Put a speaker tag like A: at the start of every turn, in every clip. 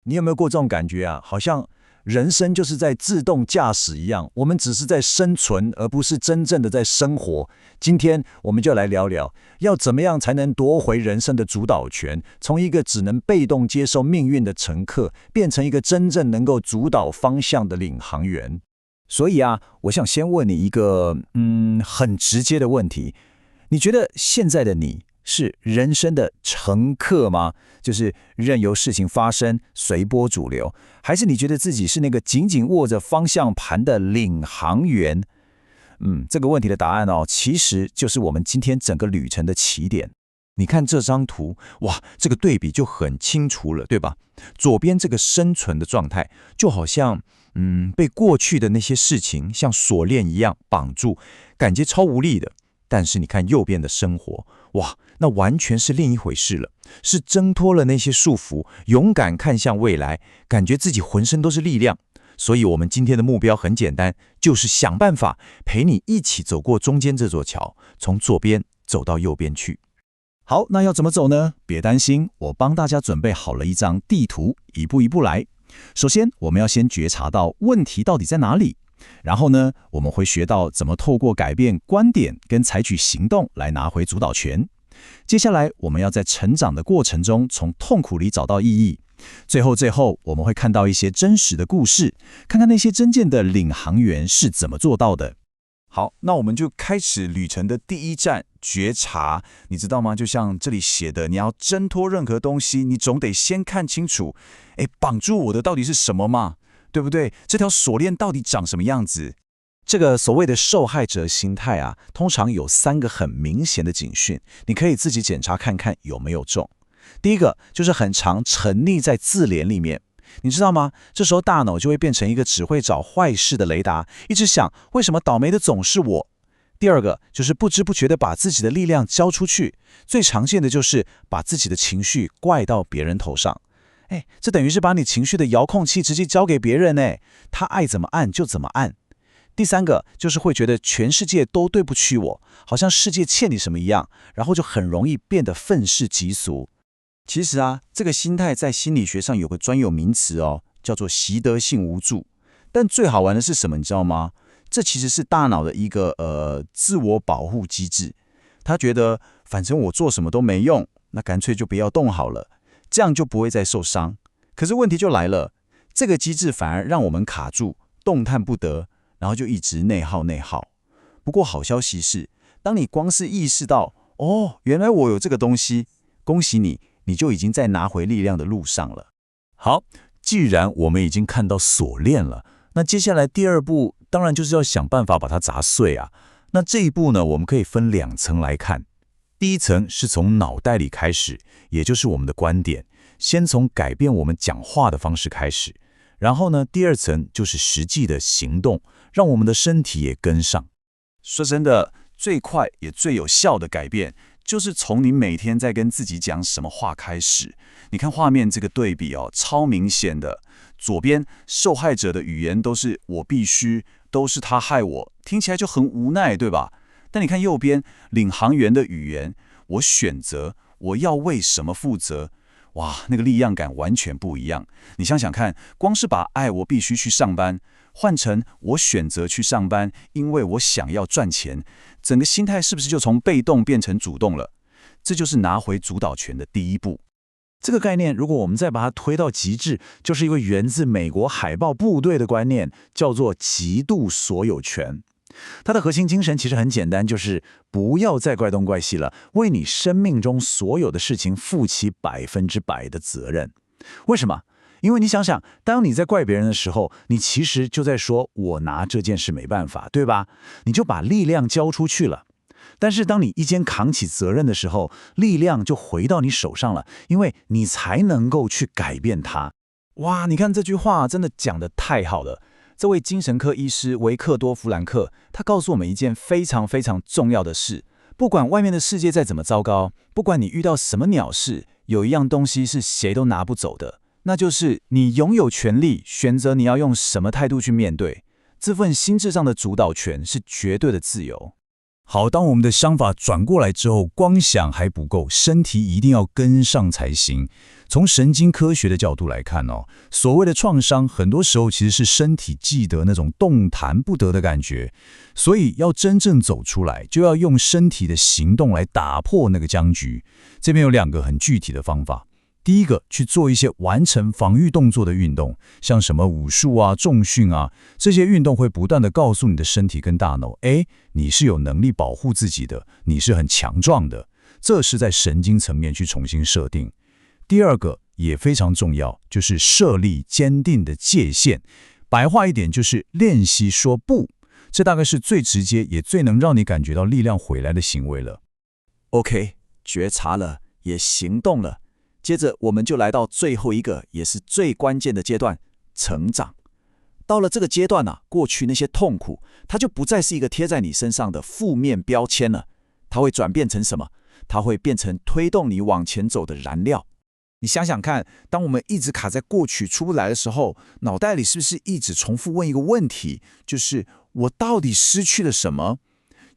A: 你有没有过这种感觉啊？好像人生就是在自动驾驶一样，我们只是在生存，而不是真正的在生活。今天我们就来聊聊，要怎么样才能夺回人生的主导权，从一个只能被动接受命运的乘客，变成一个真正能够主导方向的领航员。所以啊，我想先问你一个很直接的问题：你觉得现在的你是人生的乘客吗？就是任由事情发生，随波逐流，还是你觉得自己是那个紧紧握着方向盘的领航员？这个问题的答案其实就是我们今天整个旅程的起点。
B: 你看这张图，哇，这个对比就很清楚了，对吧？左边这个生存的状态，就好像被过去的那些事情像锁链一样绑住，感觉超无力的。但是你看右边的生活，哇，那完全是另一回事了，是挣脱了那些束缚，勇敢看向未来，感觉自己浑身都是力量。所以我们今天的目标很简单，就是想办法陪你一起走过中间这座桥，从左边走到右边去。
A: 好，那要怎么走呢？别担心，我帮大家准备好了一张地图，一步一步来。首先，我们要先觉察到问题到底在哪里。然后呢，我们会学到怎么透过改变观点跟采取行动来拿回主导权。接下来，我们要在成长的过程中从痛苦里找到意义。最后，我们会看到一些真实的故事，看看那些真正的领航员是怎么做到的。
B: 好，那我们就开始旅程的第一站，觉察。你知道吗？就像这里写的，你要挣脱任何东西，你总得先看清楚，绑住我的到底是什么嘛？对不对？这条锁链到底长什么样子？
A: 这个所谓的受害者心态啊，通常有3个很明显的警讯，你可以自己检查看看有没有中。第一个就是很常沉溺在自怜里面，你知道吗？这时候大脑就会变成一个只会找坏事的雷达，一直想为什么倒霉的总是我。第二个就是不知不觉的把自己的力量交出去，最常见的就是把自己的情绪怪到别人头上。这等于是把你情绪的遥控器直接交给别人，他爱怎么按就怎么按。第三个就是会觉得全世界都对不起我，好像世界欠你什么一样，然后就很容易变得愤世嫉俗。
B: 其实啊，这个心态在心理学上有个专有名词叫做习得性无助。但最好玩的是什么，你知道吗？这其实是大脑的一个自我保护机制。他觉得反正我做什么都没用，那干脆就不要动好了，这样就不会再受伤。可是问题就来了，这个机制反而让我们卡住，动弹不得，然后就一直内耗。不过好消息是，当你光是意识到，原来我有这个东西，恭喜你，你就已经在拿回力量的路上了。
A: 好，既然我们已经看到锁链了，那接下来第2步当然就是要想办法把它砸碎啊。那这一步呢，我们可以分2层来看。第一层是从脑袋里开始，也就是我们的观点，先从改变我们讲话的方式开始。然后呢，第2层就是实际的行动，让我们的身体也跟上。
B: 说真的，最快也最有效的改变，就是从你每天在跟自己讲什么话开始。你看画面这个对比超明显的。左边受害者的语言都是我必须，都是他害我，听起来就很无奈，对吧？但你看右边领航员的语言，我选择，我要为什么负责？哇，那个力量感完全不一样。你想想看，光是把我必须去上班换成我选择去上班，因为我想要赚钱，整个心态是不是就从被动变成主动了？这就是拿回主导权的第一步。
A: 这个概念，如果我们再把它推到极致，就是一个源自美国海豹部队的观念，叫做极度所有权。它的核心精神其实很简单，就是不要再怪东怪西了，为你生命中所有的事情负起100%的责任。为什么？因为你想想，当你在怪别人的时候，你其实就在说我拿这件事没办法，对吧？你就把力量交出去了。但是当你一肩扛起责任的时候，力量就回到你手上了，因为你才能够去改变它。哇，你看这句话真的讲得太好了。这位精神科医师维克多·弗兰克，他告诉我们一件非常非常重要的事：不管外面的世界再怎么糟糕，不管你遇到什么鸟事，有一样东西是谁都拿不走的，那就是你拥有权利选择你要用什么态度去面对。这份心智上的主导权是绝对的自由。
B: 好，当我们的想法转过来之后，光想还不够，身体一定要跟上才行。从神经科学的角度来看哦，所谓的创伤，很多时候其实是身体记得那种动弹不得的感觉。所以要真正走出来，就要用身体的行动来打破那个僵局。这边有2个很具体的方法。第一个，去做一些完成防御动作的运动，像什么武术啊、重训啊，这些运动会不断地告诉你的身体跟大脑，你是有能力保护自己的，你是很强壮的。这是在神经层面去重新设定。第二个也非常重要，就是设立坚定的界限。白话一点就是练习说不，这大概是最直接也最能让你感觉到力量回来的行为了。
A: OK， 觉察了，也行动了。接着我们就来到最后一个也是最关键的阶段，成长。到了这个阶段啊，过去那些痛苦它就不再是一个贴在你身上的负面标签了，它会转变成什么？它会变成推动你往前走的燃料。你想想看，当我们一直卡在过去出不来的时候，脑袋里是不是一直重复问一个问题，就是我到底失去了什么？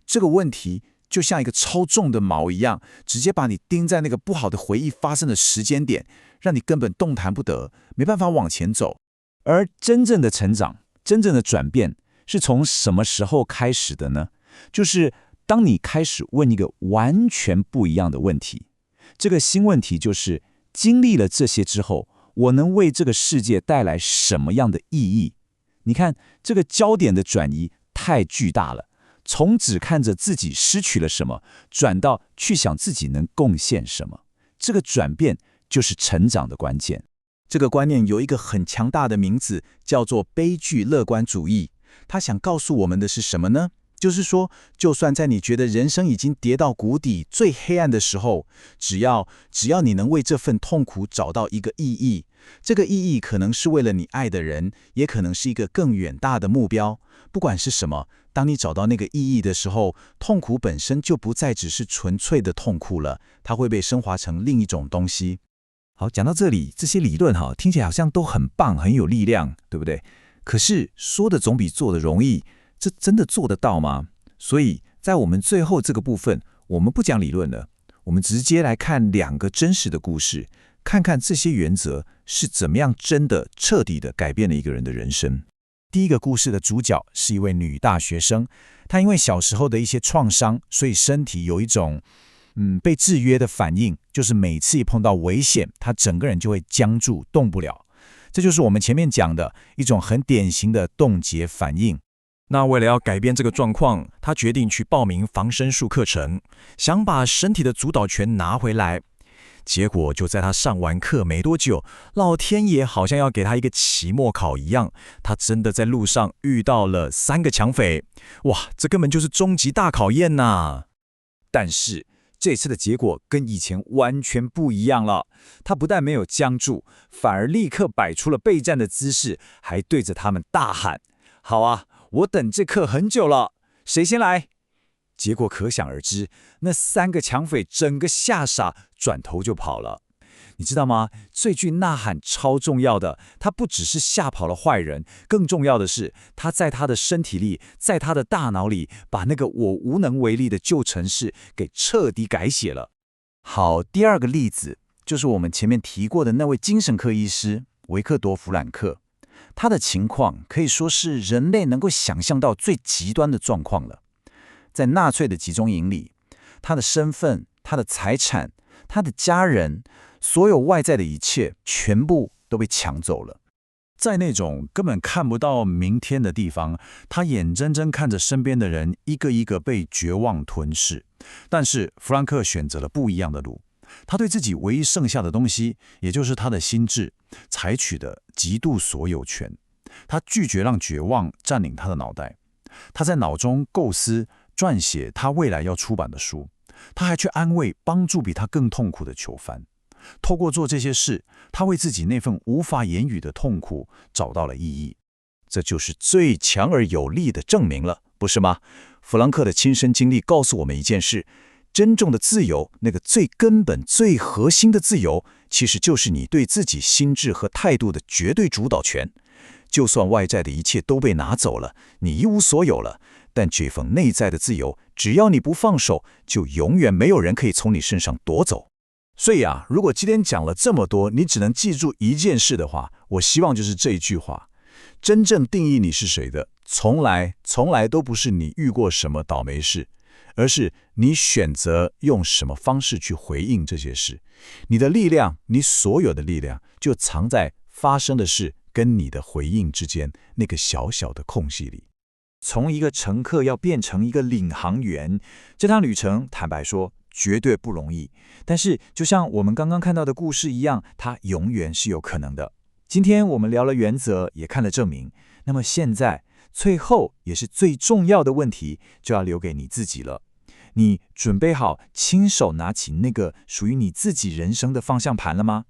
A: 这个问题就像一个超重的锚一样，直接把你钉在那个不好的回忆发生的时间点，让你根本动弹不得，没办法往前走。而真正的成长，真正的转变，是从什么时候开始的呢？就是当你开始问一个完全不一样的问题。这个新问题就是，经历了这些之后，我能为这个世界带来什么样的意义？你看，这个焦点的转移太巨大了。从只看着自己失去了什么，转到去想自己能贡献什么，这个转变就是成长的关键。这个观念有一个很强大的名字，叫做悲剧乐观主义。它想告诉我们的是什么呢？就是说，就算在你觉得人生已经跌到谷底、最黑暗的时候，只要你能为这份痛苦找到一个意义，这个意义可能是为了你爱的人，也可能是一个更远大的目标。不管是什么，当你找到那个意义的时候，痛苦本身就不再只是纯粹的痛苦了，它会被升华成另一种东西。好，讲到这里，这些理论听起来好像都很棒，很有力量，对不对？可是说的总比做的容易，这真的做得到吗？所以在我们最后这个部分，我们不讲理论了，我们直接来看2个真实的故事，看看这些原则是怎么样真的彻底的改变了一个人的人生。第一个故事的主角是一位女大学生，她因为小时候的一些创伤，所以身体有一种被制约的反应，就是每次一碰到危险，她整个人就会僵住，动不了。这就是我们前面讲的一种很典型的冻结反应。那为了要改变这个状况，她决定去报名防身术课程，想把身体的主导权拿回来。结果就在他上完课没多久，老天爷好像要给他一个期末考一样，他真的在路上遇到了3个抢匪。哇，这根本就是终极大考验呐！但是这次的结果跟以前完全不一样了，他不但没有僵住，反而立刻摆出了备战的姿势，还对着他们大喊：好啊，我等这课很久了，谁先来？结果可想而知，那3个抢匪整个吓傻，转头就跑了。你知道吗？这句呐喊超重要的，它不只是吓跑了坏人，更重要的是，它在他的身体里，在他的大脑里，把那个我无能为力的旧程式给彻底改写了。好，第2个例子就是我们前面提过的那位精神科医师维克多·弗兰克，他的情况可以说是人类能够想象到最极端的状况了。在纳粹的集中营里，他的身份、他的财产、他的家人，所有外在的一切，全部都被抢走了。在那种根本看不到明天的地方，他眼睁睁看着身边的人一个一个被绝望吞噬。但是弗兰克选择了不一样的路，他对自己唯一剩下的东西，也就是他的心智，采取的极度所有权。他拒绝让绝望占领他的脑袋，他在脑中构思撰写他未来要出版的书，他还去安慰帮助比他更痛苦的囚犯。透过做这些事，他为自己那份无法言语的痛苦找到了意义。这就是最强而有力的证明了，不是吗？弗兰克的亲身经历告诉我们一件事：真正的自由，那个最根本、最核心的自由，其实就是你对自己心智和态度的绝对主导权。就算外在的一切都被拿走了，你一无所有了，但这份内在的自由，只要你不放手，就永远没有人可以从你身上夺走。所以啊，如果今天讲了这么多，你只能记住一件事的话，我希望就是这一句话：真正定义你是谁的，从来都不是你遇过什么倒霉事，而是你选择用什么方式去回应这些事。你的力量，你所有的力量，就藏在发生的事跟你的回应之间那个小小的空隙里。从一个乘客要变成一个领航员，这趟旅程坦白说绝对不容易，但是就像我们刚刚看到的故事一样，它永远是有可能的。今天我们聊了原则，也看了证明，那么现在最后也是最重要的问题，就要留给你自己了。你准备好亲手拿起那个属于你自己人生的方向盘了吗？